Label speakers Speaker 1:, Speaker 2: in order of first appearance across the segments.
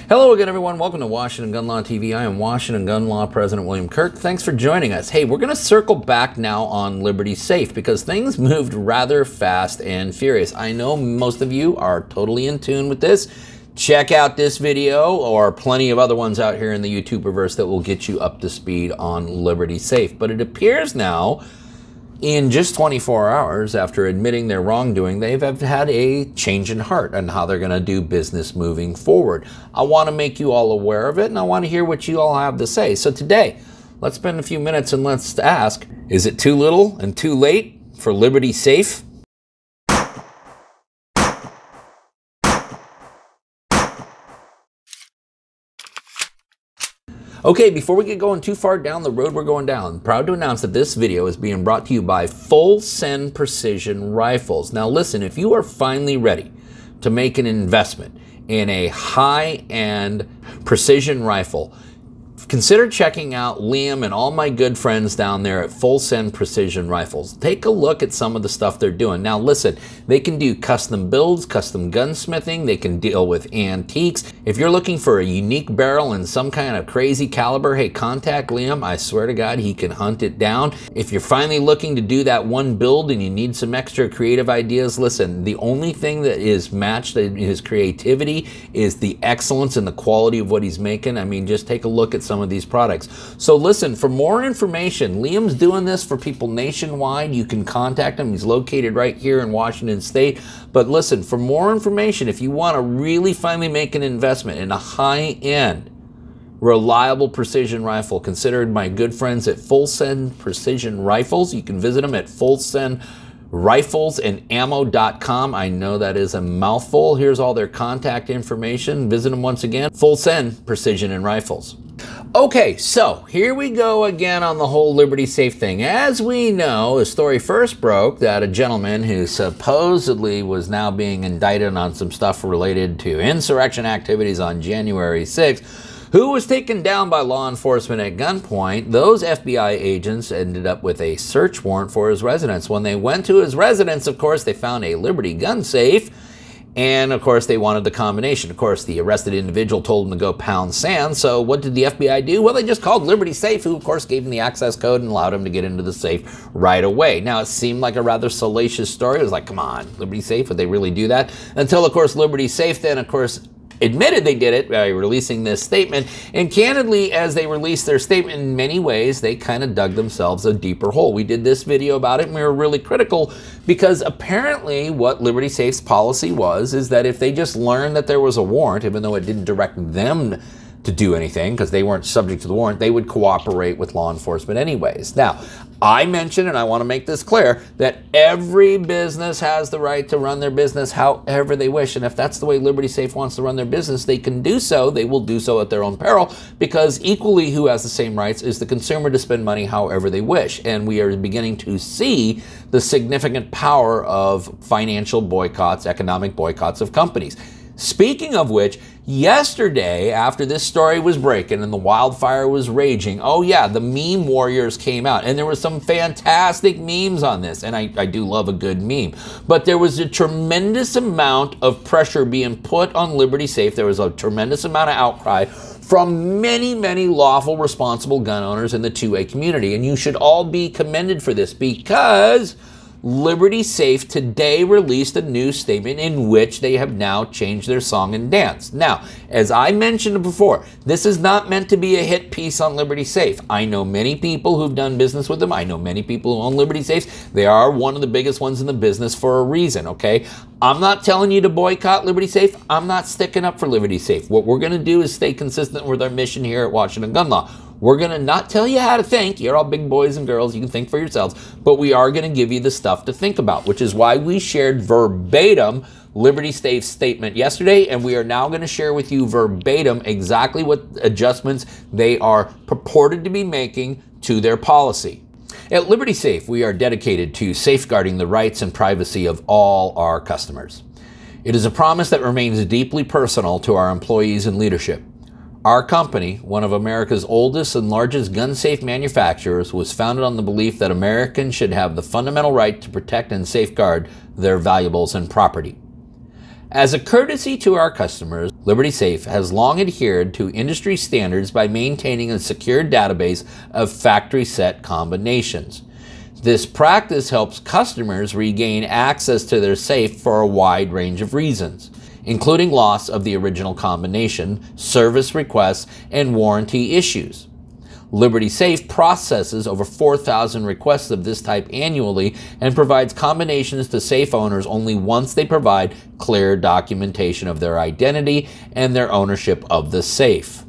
Speaker 1: Hello again, everyone. Welcome to Washington Gun Law TV. I am Washington Gun Law President William Kirk. Thanks for joining us. Hey, we're going to circle back now on Liberty Safe because things moved rather fast and furious. I know most of you are totally in tune with this. Check out this video or plenty of other ones out here in the YouTuberverse that will get you up to speed on Liberty Safe. But it appears now, in just 24 hours after admitting their wrongdoing, they've had a change in heart on how they're going to do business moving forward. I want to make you all aware of it, and I want to hear what you all have to say. So today, let's spend a few minutes and let's ask, is it too little and too late for Liberty Safe? Okay, before we get going too far down the road we're going down, I'm proud to announce that this video is being brought to you by Full Send Precision Rifles. Now listen, if you are finally ready to make an investment in a high-end precision rifle, consider checking out Liam and all my good friends down there at Full Send Precision Rifles. Take a look at some of the stuff they're doing. Now listen, they can do custom builds, custom gunsmithing, they can deal with antiques. If you're looking for a unique barrel in some kind of crazy caliber, hey, contact Liam. I swear to God, he can hunt it down. If you're finally looking to do that one build and you need some extra creative ideas, listen, the only thing that is matched in his creativity is the excellence and the quality of what he's making. I mean, just take a look at some of these products. So listen, for more information, Liam's doing this for people nationwide. You can contact him. He's located right here in Washington State. But listen, for more information, if you want to really finally make an investment in a high-end, reliable precision rifle, consider my good friends at Full Send Precision Rifles. You can visit them at fullsendriflesammo.com. I know that is a mouthful. Here's all their contact information. Visit them once again, Full Send Precision and Rifles. Okay, so here we go again on the whole Liberty Safe thing. As we know, a story first broke that a gentleman who supposedly was now being indicted on some stuff related to insurrection activities on January 6th, who was taken down by law enforcement at gunpoint. Those FBI agents ended up with a search warrant for his residence. When they went to his residence, of course, they found a Liberty gun safe. And of course, they wanted the combination. Of course, the arrested individual told them to go pound sand. So what did the FBI do? Well, they just called Liberty Safe, who of course gave them the access code and allowed them to get into the safe right away. Now, it seemed like a rather salacious story. It was like, come on, Liberty Safe, would they really do that? Until, of course, Liberty Safe then, of course, admitted they did it by releasing this statement. And candidly, as they released their statement, in many ways, they kind of dug themselves a deeper hole. We did this video about it, and we were really critical because apparently what Liberty Safe's policy was is that if they just learned that there was a warrant, even though it didn't direct them to do anything because they weren't subject to the warrant, they would cooperate with law enforcement anyways. Now, I mentioned, and I want to make this clear, that every business has the right to run their business however they wish. And if that's the way Liberty Safe wants to run their business, they can do so. They will do so at their own peril, because equally who has the same rights is the consumer to spend money however they wish. And we are beginning to see the significant power of financial boycotts, economic boycotts of companies. Speaking of which, yesterday, after this story was breaking and the wildfire was raging, oh yeah, the meme warriors came out. And there were some fantastic memes on this. And I do love a good meme. But there was a tremendous amount of pressure being put on Liberty Safe. There was a tremendous amount of outcry from many, many lawful, responsible gun owners in the 2A community. And you should all be commended for this, because Liberty Safe today released a new statement in which they have now changed their song and dance. Now, as I mentioned before, this is not meant to be a hit piece on Liberty Safe. I know many people who've done business with them. I know many people who own Liberty Safes. They are one of the biggest ones in the business for a reason, okay? I'm not telling you to boycott Liberty Safe. I'm not sticking up for Liberty Safe. What we're going to do is stay consistent with our mission here at Washington Gun Law. We're going to not tell you how to think. You're all big boys and girls. You can think for yourselves. But we are going to give you the stuff to think about, which is why we shared verbatim Liberty Safe's statement yesterday, and we are now going to share with you verbatim exactly what adjustments they are purported to be making to their policy. At Liberty Safe, we are dedicated to safeguarding the rights and privacy of all our customers. It is a promise that remains deeply personal to our employees and leadership. Our company, one of America's oldest and largest gun safe manufacturers, was founded on the belief that Americans should have the fundamental right to protect and safeguard their valuables and property. As a courtesy to our customers, Liberty Safe has long adhered to industry standards by maintaining a secure database of factory set combinations. This practice helps customers regain access to their safe for a wide range of reasons, including loss of the original combination, service requests, and warranty issues. Liberty Safe processes over 4,000 requests of this type annually and provides combinations to safe owners only once they provide clear documentation of their identity and their ownership of the safe.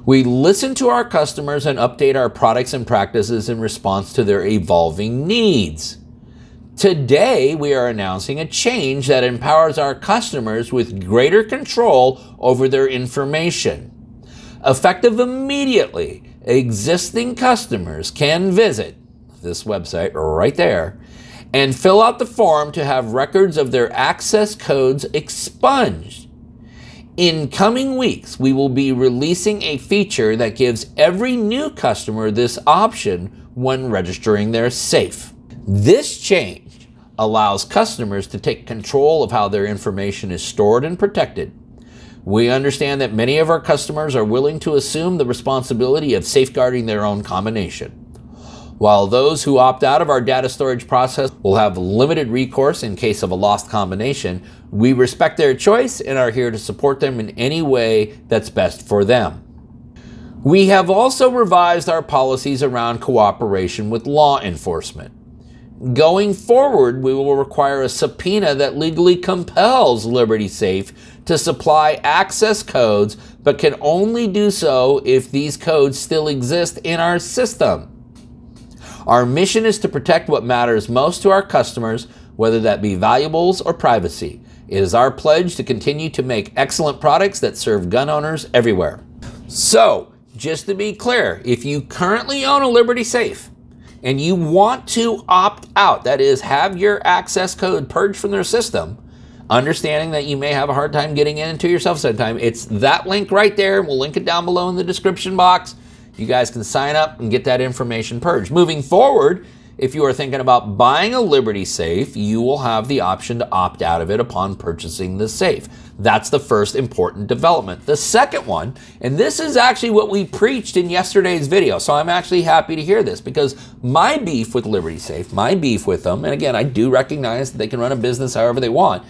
Speaker 1: We listen to our customers and update our products and practices in response to their evolving needs. Today, we are announcing a change that empowers our customers with greater control over their information. Effective immediately, existing customers can visit this website right there and fill out the form to have records of their access codes expunged. In coming weeks, we will be releasing a feature that gives every new customer this option when registering their safe. This change allows customers to take control of how their information is stored and protected. We understand that many of our customers are willing to assume the responsibility of safeguarding their own combination. While those who opt out of our data storage process will have limited recourse in case of a lost combination, we respect their choice and are here to support them in any way that's best for them. We have also revised our policies around cooperation with law enforcement. Going forward, we will require a subpoena that legally compels Liberty Safe to supply access codes, but can only do so if these codes still exist in our system. Our mission is to protect what matters most to our customers, whether that be valuables or privacy. It is our pledge to continue to make excellent products that serve gun owners everywhere. So, just to be clear, if you currently own a Liberty Safe and you want to opt out, that is, have your access code purged from their system, understanding that you may have a hard time getting into yourself sometime, it's that link right there. We'll link it down below in the description box. You guys can sign up and get that information purged. Moving forward, if you are thinking about buying a Liberty Safe, you will have the option to opt out of it upon purchasing the safe. That's the first important development. The second one, and this is actually what we preached in yesterday's video, so I'm actually happy to hear this, because my beef with Liberty Safe, my beef with them, and again, I do recognize that they can run a business however they want,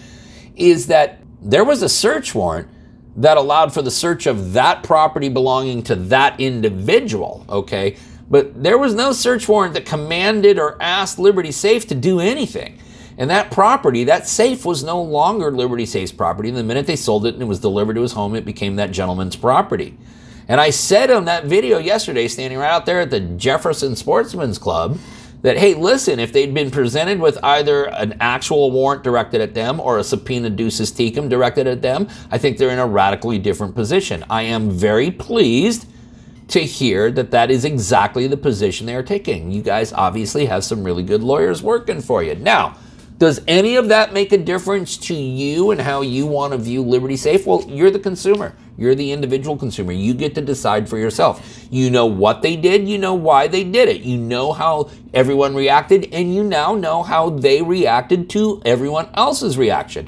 Speaker 1: is that there was a search warrant that allowed for the search of that property belonging to that individual, okay? But there was no search warrant that commanded or asked Liberty Safe to do anything. And that property, that safe, was no longer Liberty Safe's property. And the minute they sold it and it was delivered to his home, it became that gentleman's property. And I said on that video yesterday, standing right out there at the Jefferson Sportsman's Club, that, hey, listen, if they'd been presented with either an actual warrant directed at them or a subpoena ducis tecum directed at them, I think they're in a radically different position. I am very pleased to hear that that is exactly the position they are taking. You guys obviously have some really good lawyers working for you. Now, does any of that make a difference to you and how you want to view Liberty Safe? Well, you're the consumer. You're the individual consumer. You get to decide for yourself. You know what they did. You know why they did it. You know how everyone reacted, and you now know how they reacted to everyone else's reaction.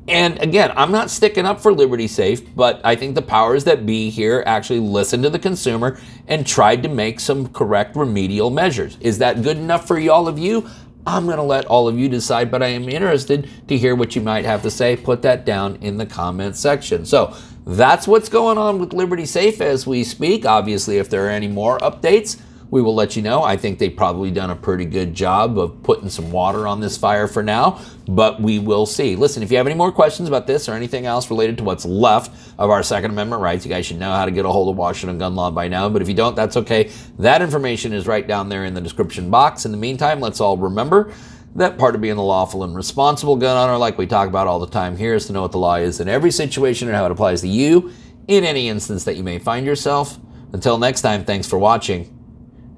Speaker 1: And again, I'm not sticking up for Liberty Safe, but I think the powers that be here actually listened to the consumer and tried to make some correct remedial measures. Is that good enough for all of you? I'm going to let all of you decide, but I am interested to hear what you might have to say. Put that down in the comments section. So that's what's going on with Liberty Safe as we speak. Obviously, if there are any more updates, we will let you know. I think they've probably done a pretty good job of putting some water on this fire for now, but we will see. Listen, if you have any more questions about this or anything else related to what's left of our Second Amendment rights, you guys should know how to get a hold of Washington gun law by now, but if you don't, that's okay. That information is right down there in the description box. In the meantime, let's all remember that part of being a lawful and responsible gun owner, like we talk about all the time here, is to know what the law is in every situation and how it applies to you in any instance that you may find yourself. Until next time, thanks for watching.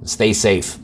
Speaker 1: Stay safe.